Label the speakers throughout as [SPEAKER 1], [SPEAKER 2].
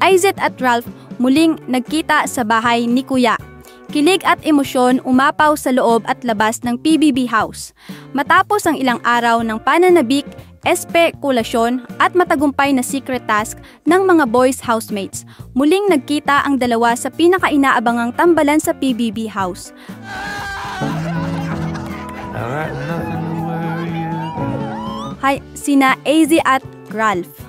[SPEAKER 1] Izzy at Ralph muling nagkita sa bahay ni Kuya. Kilig at emosyon umapaw sa loob at labas ng PBB house. Matapos ang ilang araw ng pananabik, espekulasyon at matagumpay na secret task ng mga boys housemates, muling nagkita ang dalawa sa pinaka-inaabangang tambalan sa PBB house. Sina Izzy at Ralph.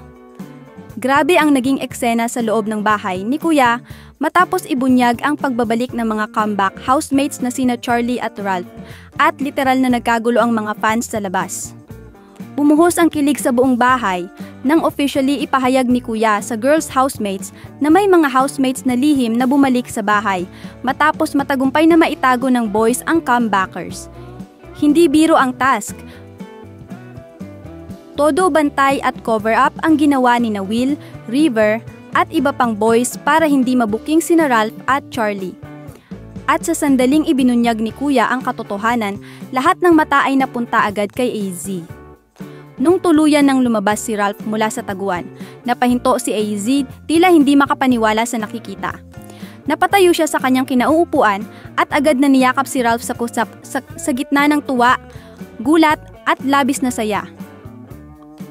[SPEAKER 1] Grabe ang naging eksena sa loob ng bahay ni Kuya matapos ibunyag ang pagbabalik ng mga comeback housemates na sina Charlie at Ralph at literal na nagkagulo ang mga fans sa labas. Bumuhos ang kilig sa buong bahay nang officially ipahayag ni Kuya sa girls housemates na may mga housemates na lihim na bumalik sa bahay matapos matagumpay na maitago ng boys ang comebackers. Hindi biro ang task. Todo bantay at cover-up ang ginawa ni Will, River, at iba pang boys para hindi mabuking sina Ralph at Charlie. At sa sandaling ibinunyag ni Kuya ang katotohanan, lahat ng mata ay napunta agad kay Izzy. Nung tuluyan nang lumabas si Ralph mula sa taguan, napahinto si Izzy tila hindi makapaniwala sa nakikita. Napatayo siya sa kanyang kinauupuan at agad na niyakap si Ralph sa gitna ng tuwa, gulat at labis na saya.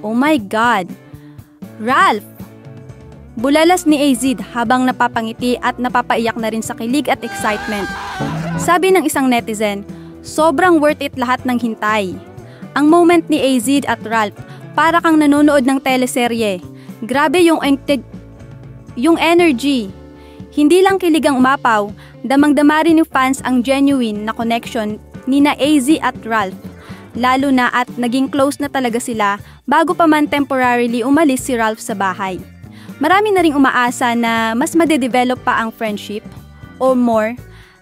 [SPEAKER 1] Oh my God! Ralph! Bulalas ni Izzy habang napapangiti at napapaiyak na rin sa kilig at excitement. Sabi ng isang netizen, sobrang worth it lahat ng hintay. Ang moment ni Izzy at Ralph, para kang nanonood ng teleserye. Grabe yung energy. Hindi lang kilig ang umapaw, damang-dama rin ng fans ang genuine na connection ni na Izzy at Ralph. Lalo na at naging close na talaga sila bago pa man temporarily umalis si Ralph sa bahay. Marami na ring umaasa na mas madedevelop pa ang friendship or more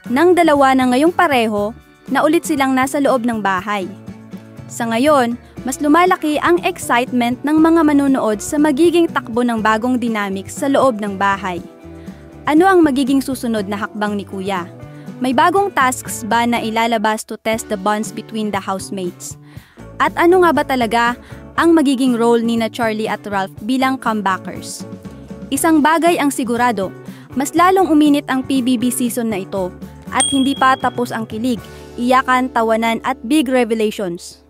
[SPEAKER 1] ng dalawa na ngayong pareho na ulit silang nasa loob ng bahay. Sa ngayon, mas lumalaki ang excitement ng mga manonood sa magiging takbo ng bagong dynamics sa loob ng bahay. Ano ang magiging susunod na hakbang ni Kuya? May bagong tasks ba na ilalabas to test the bonds between the housemates? At ano nga ba talaga ang magiging role ni na Charlie at Ralph bilang comebackers? Isang bagay ang sigurado, mas lalong uminit ang PBB season na ito at hindi pa tapos ang kilig, iyakan, tawanan at big revelations.